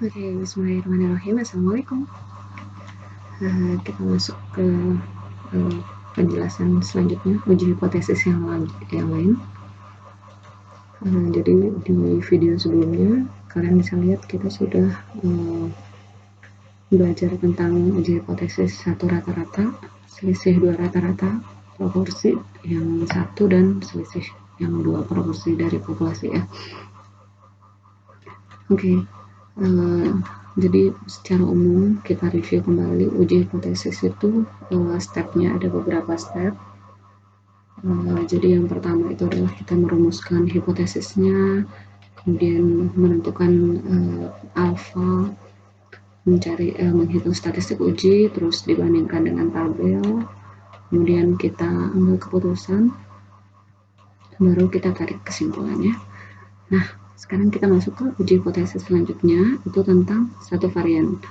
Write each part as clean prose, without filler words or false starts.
Oke, bismillahirrahmanirrahim. Assalamualaikum. Kita masuk ke uh, penjelasan selanjutnya, uji hipotesis yang lain. Jadi di video sebelumnya kalian bisa lihat kita sudah belajar tentang uji hipotesis satu rata-rata, selisih dua rata-rata, proporsi yang satu, dan selisih yang dua proporsi dari populasi ya. Oke, jadi secara umum kita review kembali uji hipotesis itu stepnya ada beberapa step. Jadi yang pertama itu adalah kita merumuskan hipotesisnya, kemudian menentukan alfa, menghitung statistik uji, terus dibandingkan dengan tabel, kemudian kita ambil keputusan, baru kita tarik kesimpulannya. Nah, sekarang kita masuk ke uji hipotesis selanjutnya, itu tentang satu varian.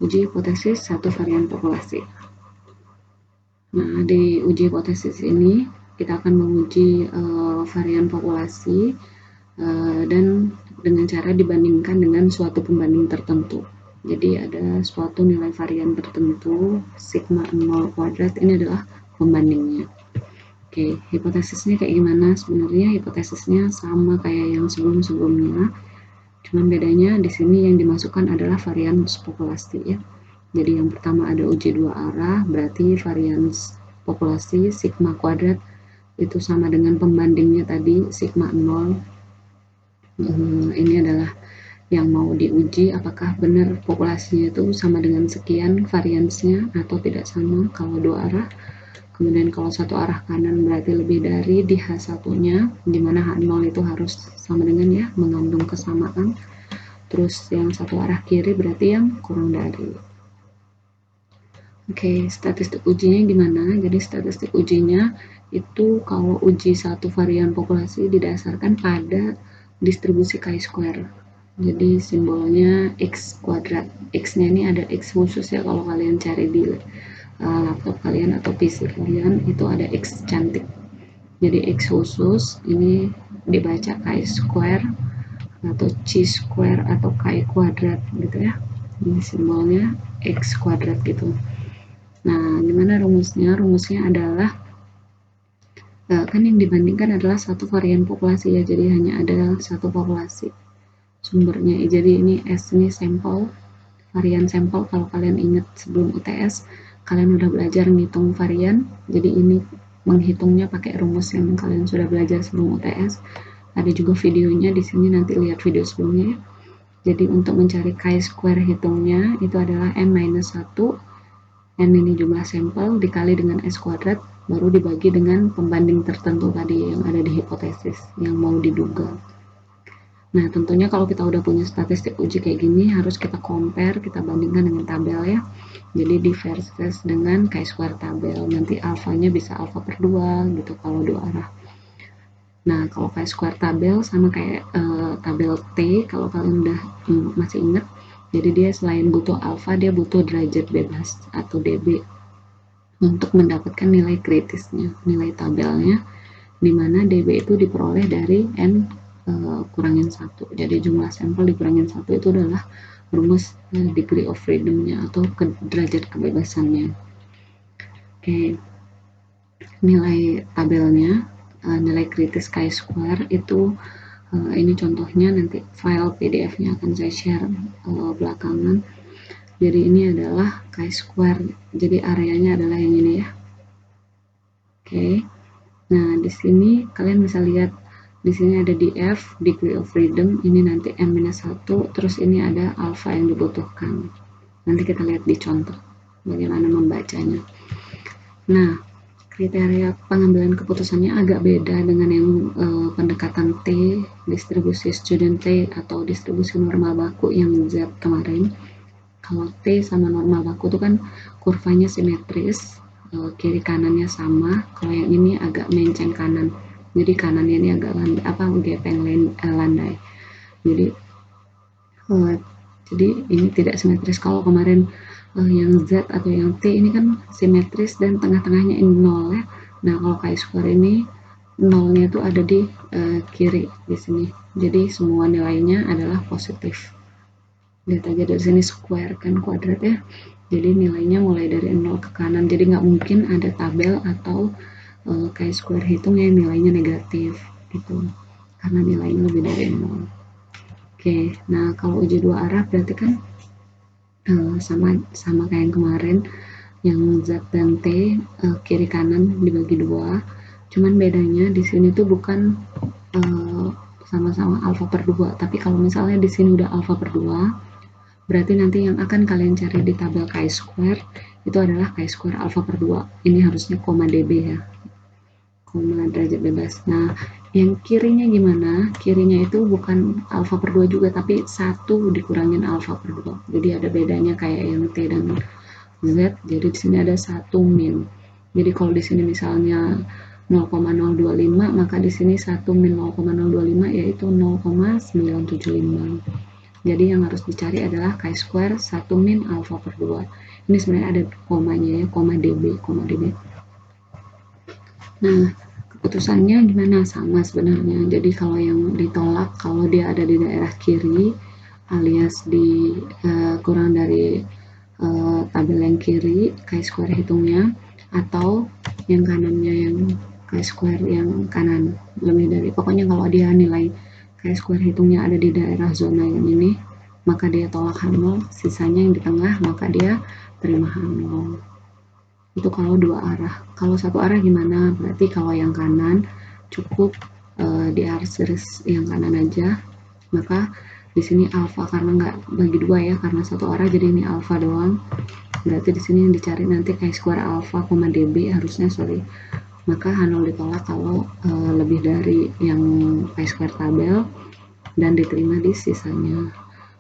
Uji hipotesis satu varian populasi. Nah, di uji hipotesis ini kita akan menguji varian populasi dan dengan cara dibandingkan dengan suatu pembanding tertentu. Jadi ada suatu nilai varian tertentu, sigma 0 kuadrat, ini adalah pembandingnya. Oke, hipotesisnya kayak gimana? Sebenarnya hipotesisnya sama kayak yang sebelum-sebelumnya, cuman bedanya di sini yang dimasukkan adalah varian populasi ya. Jadi yang pertama ada uji dua arah, berarti varian populasi sigma kuadrat itu sama dengan pembandingnya tadi sigma 0. Ini adalah yang mau diuji apakah benar populasinya itu sama dengan sekian variansnya atau tidak sama kalau dua arah. Kemudian kalau satu arah kanan berarti lebih dari di H1-nya, dimana H0 itu harus sama dengan ya, mengandung kesamaan. Terus yang satu arah kiri berarti yang kurang dari. Oke, statistik ujinya gimana? Jadi statistik ujinya itu kalau uji satu varian populasi didasarkan pada distribusi chi-square. Jadi simbolnya X kuadrat. X-nya ini ada X khusus ya, kalau kalian cari di laptop kalian atau PC kalian itu ada X cantik. Jadi X khusus ini dibaca chi-square atau chi square atau chi kuadrat gitu ya. Ini simbolnya X kuadrat gitu. Nah, gimana rumusnya? Rumusnya adalah kan yang dibandingkan adalah satu varian populasi ya, jadi hanya ada satu populasi sumbernya. Jadi ini S ini sampel, varian sampel. Kalau kalian ingat sebelum UTS, kalian udah belajar ngitung varian. Jadi ini menghitungnya pakai rumus yang kalian sudah belajar sebelum UTS. Ada juga videonya di sini, nanti lihat video sebelumnya ya. Jadi untuk mencari chi-square hitungnya itu adalah M-1, N ini jumlah sampel dikali dengan S kuadrat, baru dibagi dengan pembanding tertentu tadi yang ada di hipotesis yang mau diduga. Nah, tentunya kalau kita udah punya statistik uji kayak gini, harus kita compare, kita bandingkan dengan tabel ya. Jadi di versus dengan chi-square tabel, nanti alfanya bisa alfa per 2 gitu kalau dua arah. Nah, kalau chi-square tabel sama kayak tabel T, kalau kalian udah masih ingat, jadi dia selain butuh alfa, dia butuh derajat bebas atau dB untuk mendapatkan nilai kritisnya, nilai tabelnya, di mana dB itu diperoleh dari N kurangin 1. Jadi jumlah sampel dikurangin 1 itu adalah rumus degree of freedom-nya atau derajat kebebasannya. Oke, nilai tabelnya, nilai kritis chi-square itu ini contohnya, nanti file PDF-nya akan saya share belakangan. Jadi ini adalah chi-square, jadi areanya adalah yang ini ya. Oke, nah di sini kalian bisa lihat di sini ada df, degree of freedom, ini nanti M-1, terus ini ada alpha yang dibutuhkan. Nanti kita lihat di contoh bagaimana membacanya. Nah, kriteria pengambilan keputusannya agak beda dengan yang pendekatan T, distribusi student T atau distribusi normal baku yang Z kemarin. Kalau T sama normal baku itu kan kurvanya simetris, kiri kanannya sama. Kalau yang ini agak menceng kanan, jadi kanannya ini agak gepeng landai. Jadi ini tidak simetris. Kalau kemarin yang Z atau yang T ini kan simetris dan tengah-tengahnya ini 0 ya. Nah, kalau chi-square ini 0-nya itu ada di kiri di sini. Jadi semua nilainya adalah positif. Lihat aja dari sini square kan, kuadrat ya. Jadi nilainya mulai dari 0 ke kanan. Jadi nggak mungkin ada tabel atau chi-square hitung yang nilainya negatif gitu. Karena nilainya lebih dari 0. Oke, nah kalau uji dua arah berarti kan sama kayak yang kemarin, yang Z dan T kiri kanan dibagi dua. Cuman bedanya di sini tuh bukan sama-sama alfa per 2, tapi kalau misalnya di sini udah alfa per 2, berarti nanti yang akan kalian cari di tabel chi-square itu adalah chi-square alfa per 2. Ini harusnya koma dB ya, koma derajat bebas. Nah, yang kirinya gimana? Kirinya itu bukan alfa per 2 juga, tapi 1 dikurangin alfa per 2. Jadi ada bedanya kayak yang T dan Z. Jadi di sini ada 1 min. Jadi kalau di sini misalnya 0,025, maka di sini 1 min 0,025 yaitu 0,975. Jadi yang harus dicari adalah chi-square 1 min alfa per 2. Ini sebenarnya ada komanya ya, koma dB, koma dB. Nah, keputusannya gimana? Sama sebenarnya. Jadi kalau yang ditolak, kalau dia ada di daerah kiri, alias di kurang dari tabel yang kiri, chi-square hitungnya, atau yang kanannya yang chi-square yang kanan, lebih dari, pokoknya kalau dia nilai chi-square hitungnya ada di daerah zona yang ini, maka dia tolak H0, sisanya yang di tengah, maka dia terima H0. Itu kalau dua arah. Kalau satu arah gimana? Berarti kalau yang kanan cukup di series yang kanan aja, maka di sini alfa karena nggak bagi dua ya, karena satu arah jadi ini alfa doang. Berarti di sini yang dicari nanti chi-square alfa, dB harusnya, sorry. Maka H0 ditolak kalau lebih dari yang chi-square tabel dan diterima di sisanya.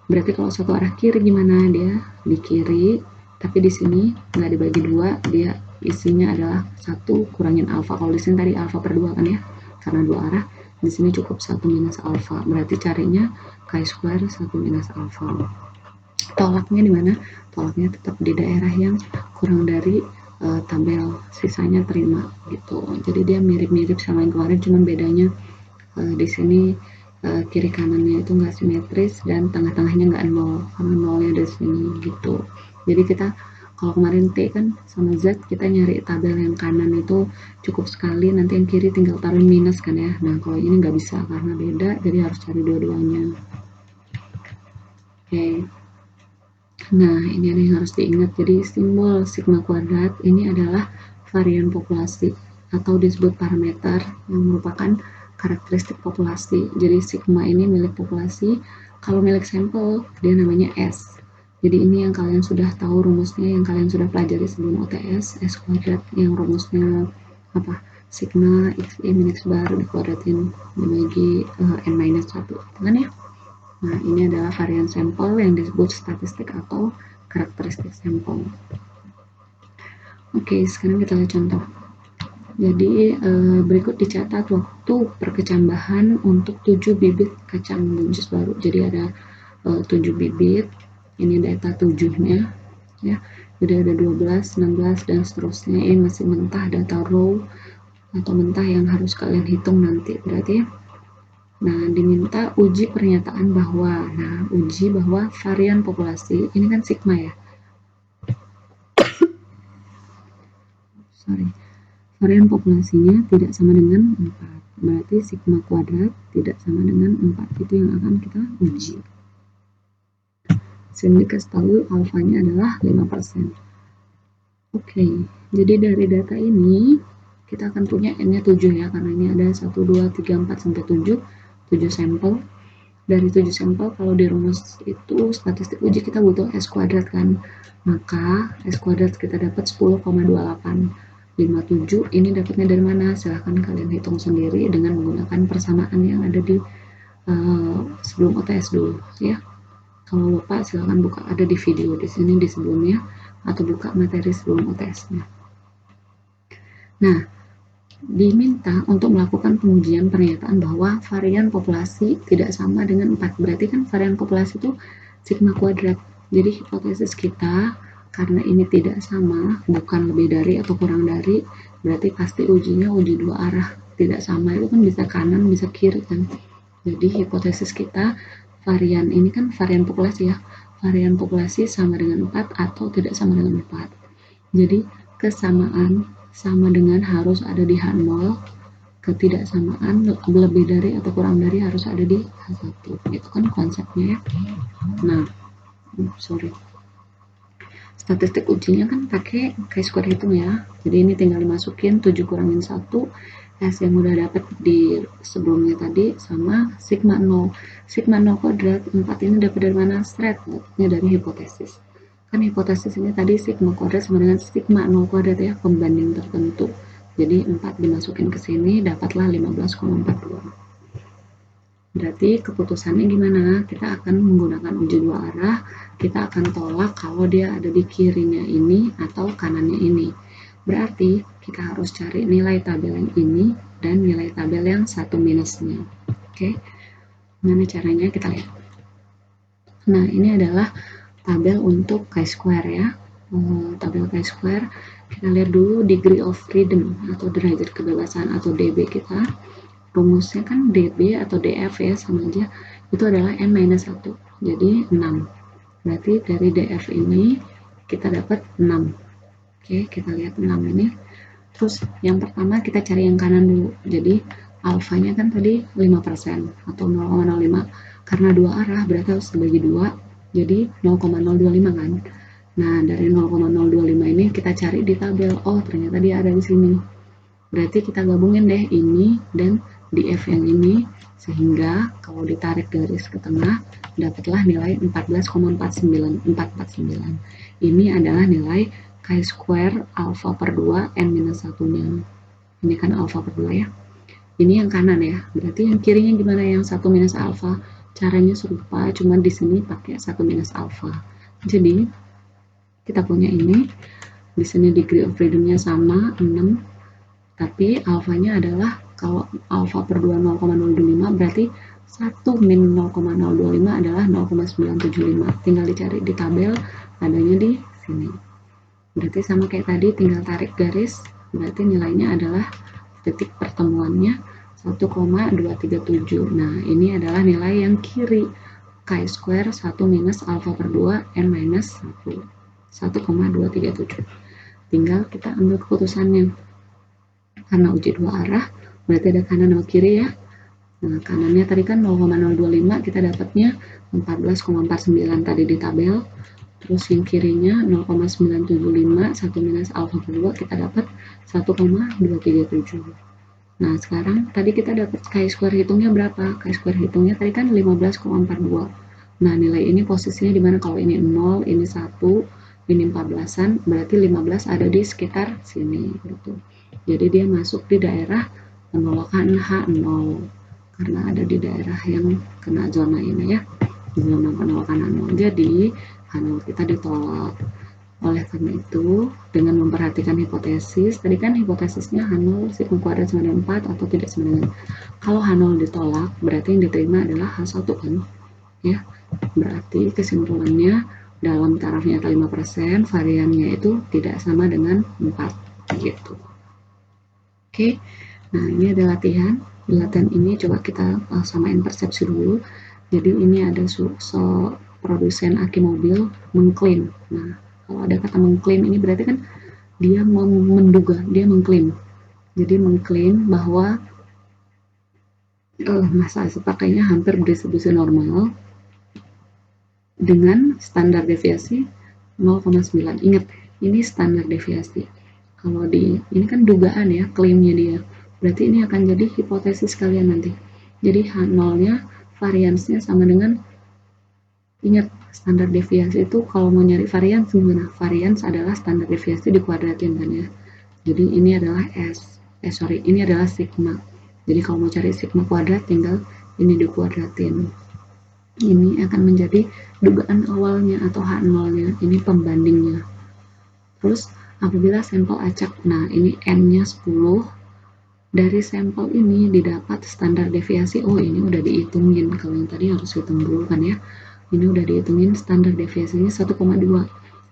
Berarti kalau satu arah kiri gimana? Dia di kiri, tapi di sini nggak dibagi dua, dia isinya adalah 1 kurangin alfa. Kalau di sini tadi alfa per 2 kan ya, karena dua arah, di sini cukup 1 minus alfa. Berarti carinya chi-square 1 minus alfa. Tolaknya di mana? Tolaknya tetap di daerah yang kurang dari tabel, sisanya terima gitu. Jadi dia mirip-mirip sama yang kemarin, cuman bedanya di sini kiri kanannya itu nggak simetris dan tengah-tengahnya nggak nol, karena nolnya dari sini gitu. Jadi kita kalau kemarin T kan sama Z, kita nyari tabel yang kanan itu cukup sekali, nanti yang kiri tinggal taruh minus kan ya. Nah kalau ini nggak bisa karena beda, jadi harus cari dua-duanya. Oke. Nah ini ada yang harus diingat. Jadi simbol sigma kuadrat ini adalah varian populasi atau disebut parameter yang merupakan karakteristik populasi. Jadi sigma ini milik populasi, kalau milik sampel dia namanya S. Jadi ini yang kalian sudah tahu rumusnya, yang kalian sudah pelajari sebelum OTS, S kuadrat yang rumusnya apa? Sigma XI min X bar dikuadratin dibagi N minus 1, kan ya? Nah, ini adalah varian sampel yang disebut statistik atau karakteristik sampel. Oke, sekarang kita lihat contoh. Jadi berikut dicatat waktu perkecambahan untuk 7 bibit kacang buncis baru. Jadi ada 7 bibit, ini data 7-nya ya. Jadi ada 12, 16 dan seterusnya. Ini masih mentah, data raw atau mentah yang harus kalian hitung nanti berarti ya. Nah, diminta uji pernyataan bahwa, uji bahwa varian populasi, ini kan sigma ya. Sorry. Varian populasinya tidak sama dengan 4. Berarti sigma kuadrat tidak sama dengan 4. Itu yang akan kita uji. Sini dikasih tahu alfanya adalah 5%. Oke, jadi dari data ini kita akan punya N-nya 7 ya, karena ini ada 1, 2, 3, 4, sampai 7. 7 sampel. Dari 7 sampel, kalau di rumus itu statistik uji kita butuh S kuadrat kan. Maka S kuadrat kita dapat 10,2857. Ini dapatnya dari mana? Silahkan kalian hitung sendiri dengan menggunakan persamaan yang ada di sebelum OTS dulu ya. Kalau lupa silahkan buka, ada di video di sini di sebelumnya, atau buka materi sebelum OTS-nya. Nah, diminta untuk melakukan pengujian pernyataan bahwa varian populasi tidak sama dengan 4. Berarti kan varian populasi itu sigma kuadrat. Jadi hipotesis kita, karena ini tidak sama, bukan lebih dari atau kurang dari, berarti pasti ujinya uji dua arah. Tidak sama itu kan bisa kanan, bisa kiri kan. Jadi hipotesis kita, varian ini kan varian populasi ya, varian populasi sama dengan 4 atau tidak sama dengan 4. Jadi kesamaan sama dengan harus ada di H0, ketidaksamaan lebih dari atau kurang dari harus ada di H1. Itu kan konsepnya ya. Nah, statistik ujinya kan pakai chi-square hitung ya. Jadi ini tinggal dimasukin 7 kurangin 1 S yang udah dapat di sebelumnya tadi sama sigma 0. Sigma 0 kuadrat 4 ini dapat dari mana? Straight, ini dari hipotesis. Kan hipotesis ini tadi sigma kuadrat sama dengan sigma 0 kuadrat ya, pembanding tertentu. Jadi 4 dimasukin ke sini dapatlah 15,42. Berarti keputusannya gimana? Kita akan menggunakan uji dua arah, kita akan tolak kalau dia ada di kirinya ini atau kanannya ini. Berarti kita harus cari nilai tabel yang ini dan nilai tabel yang satu minusnya. Oke, gimana caranya kita lihat. Nah, ini adalah tabel untuk chi-square ya. Tabel chi-square, kita lihat dulu degree of freedom atau derajat kebebasan atau DB kita. Rumusnya kan DB atau DF ya, sama aja. Itu adalah N-1, jadi 6. Berarti dari DF ini kita dapat 6. Oke, kita lihat 6 ini. Terus yang pertama kita cari yang kanan dulu. Jadi alfanya kan tadi 5% atau 0,05. Karena dua arah berarti harus dibagi 2. Jadi 0,025 kan. Nah, dari 0,025 ini kita cari di tabel. Oh, ternyata dia ada di sini. Berarti kita gabungin deh ini dan DF yang ini, sehingga kalau ditarik garis ke tengah dapatlah nilai 14,49449. Ini adalah nilai chi-square alpha per 2 n-1 nya. Ini kan alpha per 2 ya. Ini yang kanan ya. Berarti yang kirinya gimana? Yang 1 minus alpha. Caranya serupa, cuma di sini pakai 1 minus alpha. Jadi kita punya ini. Di sini degree of freedom-nya sama 6, tapi alfanya adalah kalau alfa per 2 0,025 berarti 1 min 0,025 adalah 0,975. Tinggal dicari di tabel, adanya di sini. Berarti sama kayak tadi, tinggal tarik garis, berarti nilainya adalah titik pertemuannya 1,237. Nah, ini adalah nilai yang kiri, chi-square 1 minus alfa per 2 n minus 1, 1,237. Tinggal kita ambil keputusannya. Karena uji dua arah, berarti ada kanan sama kiri ya. Nah, kanannya tadi kan 0,025, kita dapatnya 14,49 tadi di tabel. Terus yang kirinya 0,975, 1 minus alfa per 2, kita dapat 1,237. Nah, sekarang tadi kita dapat chi-square hitungnya berapa? Chi-square hitungnya tadi kan 15,42. Nah, nilai ini posisinya di mana? Kalau ini 0, ini 1, ini 14-an, berarti 15 ada di sekitar sini gitu. Jadi dia masuk di daerah penolakan H0 karena ada di daerah yang kena zona ini ya, zona penolakan H0. Jadi H0 kita ditolak. Oleh karena itu, dengan memperhatikan hipotesis, tadi kan hipotesisnya H0 sigma kuadrat sama dengan 4 atau tidak sama dengan. Kalau H0 ditolak, berarti yang diterima adalah H1 kan? Ya, berarti kesimpulannya dalam taraf nyata 5%, variannya itu tidak sama dengan 4 gitu. Oke, nah ini ada latihan. Di latihan ini coba kita samain persepsi dulu. Jadi ini ada produsen aki mobil mengklaim. Nah, kalau ada kata mengklaim ini berarti kan dia menduga, dia mengklaim. Jadi mengklaim bahwa masa pakainya hampir berdistribusi normal dengan standar deviasi 0,9. Ingat, ini standar deviasi. Kalau ini kan dugaan ya, klaimnya dia. Berarti ini akan jadi hipotesis kalian nanti. Jadi H0-nya variansnya sama dengan, ingat standar deviasi itu kalau mau nyari varians gimana? Varians adalah standar deviasi dikuadratin kan ya. Jadi ini adalah ini adalah sigma. Jadi kalau mau cari sigma kuadrat tinggal ini dikuadratin. Ini akan menjadi dugaan awalnya atau H0-nya, ini pembandingnya. Terus apabila sampel acak, nah ini N-nya 10, dari sampel ini didapat standar deviasi, oh ini udah dihitungin, kalau yang tadi harus hitung dulu kan ya, ini udah dihitungin standar deviasinya 1,2,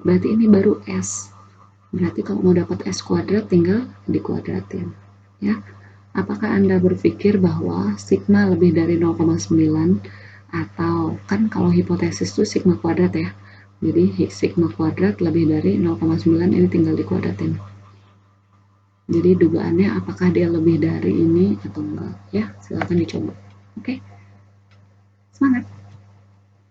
berarti ini baru S, berarti kalau mau dapat S kuadrat tinggal dikuadratin ya. Apakah Anda berpikir bahwa sigma lebih dari 0,9 Atau kan kalau hipotesis itu sigma kuadrat ya, jadi sigma kuadrat lebih dari 0,9, ini tinggal dikuadratin. Jadi dugaannya apakah dia lebih dari ini atau enggak ya, silahkan dicoba. Oke, semangat.